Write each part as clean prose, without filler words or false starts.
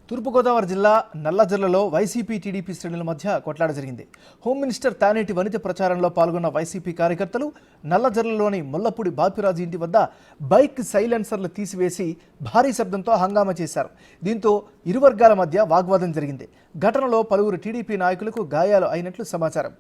తూర్పుగోదావరి జిల్లా నల్లజర్లలో YCP TDP శ్రేణుల మధ్య కొట్లాట జరిగింది. హోమ్ మినిస్టర్ తానేటి వనిత ప్రచారంలో పాల్గొన్న వైసీపీ కార్యకర్తలు నల్లజర్లలోని ముల్లపూడి బాపిరాజు ఇంటి వద్ద బైక్ సైలెన్సర్లు తీసివేసి భారీ శబ్దంతో హంగామా చేశారు. దీంతో ఇరు వర్గాల మధ్య వాగ్వాదం జరిగింది. ఘటనలో పలువురు టీడీపీ నాయకులకు గాయాలు అయినట్లు సమాచారం.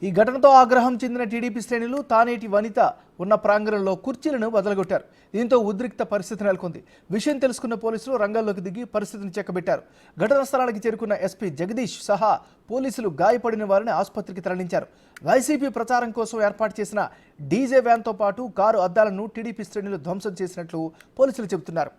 ఈ ఘటనతో ఆగ్రహం చెందిన టీడీపీ శ్రేణులు తానేటి వనిత ఉన్న ప్రాంగణంలో కుర్చీలను బదలగొట్టారు. దీంతో ఉద్రిక్త పరిస్థితి నెలకొంది. విషయం తెలుసుకున్న పోలీసులు రంగంలోకి దిగి పరిస్థితిని చెక్కబెట్టారు. ఘటనా స్థలానికి చేరుకున్న ఎస్పీ జగదీష్ సహా పోలీసులు గాయపడిన వారిని ఆసుపత్రికి తరలించారు. వైసీపీ ప్రచారం కోసం ఏర్పాటు చేసిన డీజే వ్యాన్తో పాటు కారు అద్దాలను టీడీపీ శ్రేణులు ధ్వంసం చేసినట్లు పోలీసులు చెబుతున్నారు.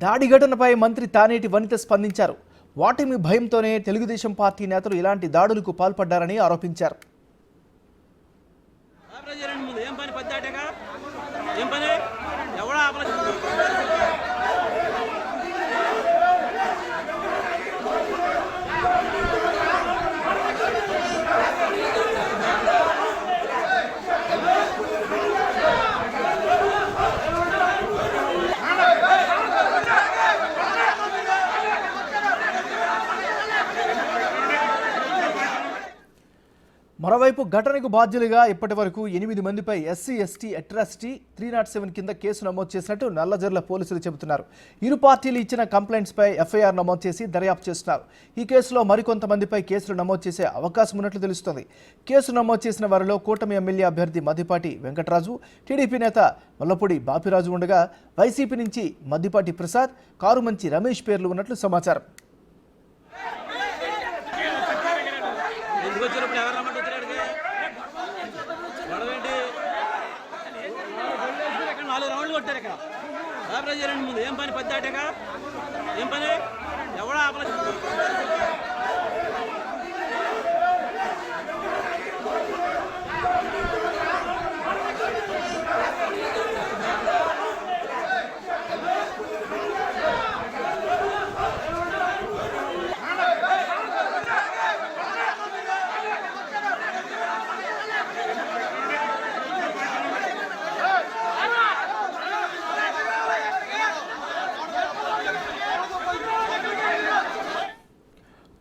దాడి ఘటనపై మంత్రి తానేటి వనిత స్పందించారు. వాటిమి భయంతోనే తెలుగుదేశం పార్టీ నేతలు ఇలాంటి దాడులకు పాల్పడ్డారని ఆరోపించారు. మరోవైపు ఘటనకు బాధ్యులుగా ఇప్పటి వరకు 8 మందిపై ఎస్సీ ఎస్టీ అట్రాసిటీ 307 కింద కేసు నమోదు చేసినట్టు నల్లజర్ల పోలీసులు చెబుతున్నారు. ఇరు పార్టీలు ఇచ్చిన కంప్లైంట్స్పై ఎఫ్ఐఆర్ నమోదు చేసి దర్యాప్తు చేస్తున్నారు. ఈ కేసులో మరికొంతమందిపై కేసులు నమోదు చేసే అవకాశం ఉన్నట్లు తెలుస్తోంది. కేసు నమోదు చేసిన వారిలో కూటమి ఎమ్మెల్యే అభ్యర్థి మద్దిపాటి వెంకటరాజు, టీడీపీ నేత ముల్లపూడి బాపిరాజు ఉండగా వైసీపీ నుంచి మద్దిపాటి ప్రసాద్, కారుమంచి రమేష్ పేర్లు ఉన్నట్లు సమాచారం. ముందు ఏం పని పద్దాటగా ఏం పని ఎవడా ఆపల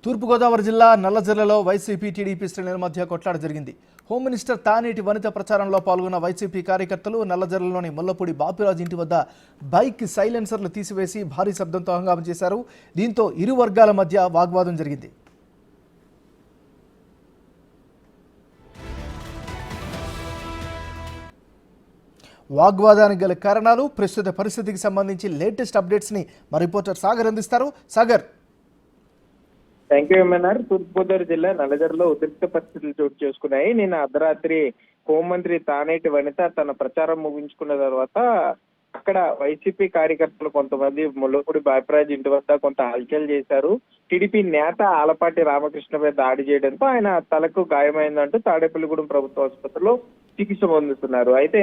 తూర్పుగోదావరి జిల్లా నల్లజర్లలో వైసీపీ టీడీపీ శ్రేణుల మధ్య కొట్లాట జరిగింది. హోమ్ మినిస్టర్ తానేటి వనిత ప్రచారంలో పాల్గొన్న వైసీపీ కార్యకర్తలు నల్లజర్లలోని ముల్లపూడి బాపిరాజు ఇంటి వద్ద బైక్ సైలెన్సర్లు తీసివేసి భారీ శబ్దంతో హంగామా చేశారు. దీంతో ఇరు వర్గాల మధ్య వాగ్వాదం జరిగింది. వాగ్వాదానికి గల కారణాలు, ప్రస్తుత పరిస్థితికి సంబంధించి లేటెస్ట్ అప్డేట్స్ని మా రిపోర్టర్ సాగర్ అందిస్తారు. Sagar. Thank you MNR. Thurpu Godavari జిల్లా నల్లజర్లో ఉద్రిక్త పరిస్థితులు చోటు చేసుకున్నాయి. నిన్న అర్ధరాత్రి హోంమంత్రి తానేటి వనిత తన ప్రచారం ముగించుకున్న తర్వాత అక్కడ వైసీపీ కార్యకర్తలు కొంతమంది ముల్లపూడి బాపిరాజు ఇంటి వద్ద కొంత హల్చల్ చేశారు. టీడీపీ నేత ఆలపాటి రామకృష్ణపై దాడి చేయడంతో ఆయన తలకు గాయమైందంటూ తాడేపల్లిగూడెం ప్రభుత్వ ఆసుపత్రిలో చికిత్స పొందుతున్నారు. అయితే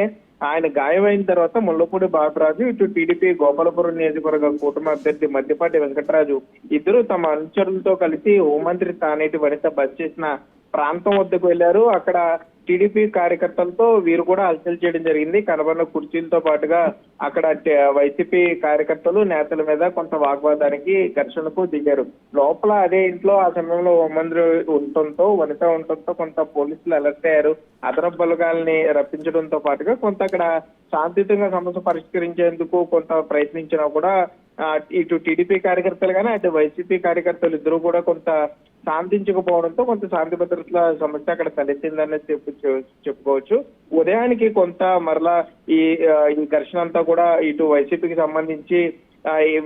ఆయన గాయమైన తర్వాత ముల్లపూడి బాపిరాజు, ఇటు టీడీపీ గోపాలపురం నియోజకవర్గ కూటమి అభ్యర్థి మద్దిపాటి వెంకటరాజు ఇద్దరు తమ అనుచరులతో కలిసి హోంమంత్రి తానేటి వనిత బస్ చేసిన ప్రాంతం వద్దకు వెళ్లారు. అక్కడ టీడీపీ కార్యకర్తలతో వీరు కూడా హల్చల్ చేయడం జరిగింది. కనబడిన కుర్చీలతో పాటుగా అక్కడ వైసీపీ కార్యకర్తలు నేతల మీద కొంత వాగ్వాదానికి ఘర్షణకు దిగారు. లోపల అదే ఇంట్లో ఆ సమయంలో హోంమంత్రి వనిత ఉండటంతో కొంత పోలీసులు అలర్ట్ అయ్యారు. అదనపు బలగాల్ని రప్పించడంతో పాటుగా కొంత అక్కడ శాంతియుతంగా సమస్య పరిష్కరించేందుకు కొంత ప్రయత్నించినా కూడా ఇటు టీడీపీ కార్యకర్తలు కానీ అటు వైసీపీ కార్యకర్తలు ఇద్దరు కూడా కొంత శాంతించకపోవడంతో కొంత శాంతి భద్రతల సమస్య అక్కడ తలెత్తిందనే చెప్పుకోవచ్చు. ఉదయానికి కొంత మరలా ఈ ఘర్షణ అంతా కూడా ఇటు వైసీపీకి సంబంధించి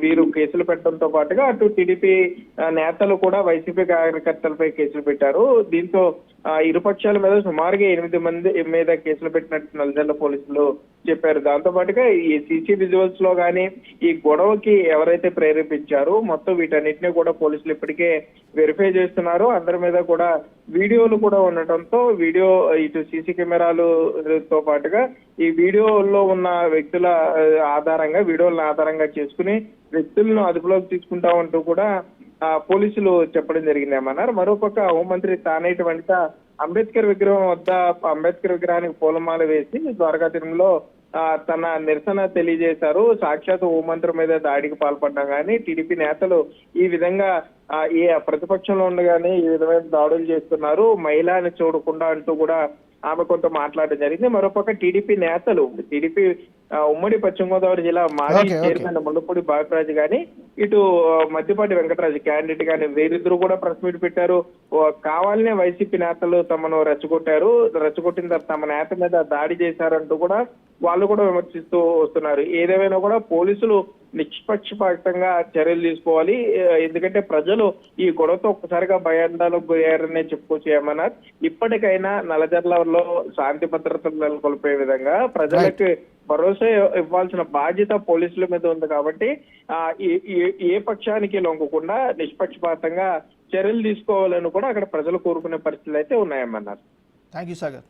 వీరు కేసులు పెట్టడంతో పాటుగా అటు టీడీపీ నేతలు కూడా వైసీపీ కార్యకర్తలపై కేసులు పెట్టారు. దీంతో ఇరుపక్షాల మీద సుమారుగా 8 మంది మీద కేసులు పెట్టినట్టు నల్లజర్ల పోలీసులు చెప్పారు. దాంతో పాటుగా ఈ సీసీ విజువల్స్ లో గానీ ఈ గొడవకి ఎవరైతే ప్రేరేపించారో మొత్తం వీటన్నిటిని కూడా పోలీసులు ఇప్పటికే వెరిఫై చేస్తున్నారు. అందరి మీద కూడా వీడియోలు కూడా ఉండటంతో వీడియో ఇటు సీసీ కెమెరాలతో పాటుగా ఈ వీడియోలో ఉన్న వ్యక్తుల వీడియోలను ఆధారంగా చేసుకుని వ్యక్తులను అదుపులోకి తీసుకుంటా ఉంటూ కూడా పోలీసులు చెప్పడం జరిగింది ఏమన్నారు. మరోపక్క హోంమంత్రి తానేటి వనిత అంబేద్కర్ విగ్రహానికి పూలమాల వేసి ద్వారకా తిరుమలలో తన నిరసన తెలియజేశారు. సాక్షాత్ హోంమంత్రి మీద దాడికి పాల్పడ్డా గానీ టీడీపీ నేతలు ఈ విధంగా ఏ ప్రతిపక్షంలో ఉండగానే ఈ విధమైన దాడులు చేస్తున్నారు, మహిళని చూడకుండా అంటూ కూడా ఆమె కొంత మాట్లాడడం జరిగింది. మరోపక్క టీడీపీ నేతలు ఉమ్మడి పశ్చిమ గోదావరి జిల్లా మాజీ చైర్మన్ ముళ్ళపూడి బాపిరాజు గాని ఇటు మద్దిపాటి వెంకటరాజు క్యాండిడేట్ గాని వీరిద్దరూ కూడా ప్రెస్ మీట్ పెట్టారు. కావాలనే వైసీపీ నేతలు తమను రెచ్చగొట్టిన తర్వాత తమ నేత మీద దాడి చేశారంటూ కూడా వాళ్ళు కూడా విమర్శిస్తూ వస్తున్నారు. ఏదేమైనా కూడా పోలీసులు నిష్పక్షపాతంగా చర్యలు తీసుకోవాలి. ఎందుకంటే ప్రజలు ఈ గొడవతో ఒక్కసారిగా భయాందోళనకు గురయ్యారనే చెప్పుకోవచ్చు ఏమన్నారు. ఇప్పటికైనా నల్లజర్లలో శాంతి భద్రతలు నెలకొల్పే విధంగా ప్రజలకు భరోసా ఇవ్వాల్సిన బాధ్యత పోలీసుల మీద ఉంది. కాబట్టి ఏ పక్షానికి లొంగకుండా నిష్పక్షపాతంగా చర్యలు తీసుకోవాలని కూడా అక్కడ ప్రజలు కోరుకునే పరిస్థితులు అయితే ఉన్నాయన్నారు. Thank you Sagar.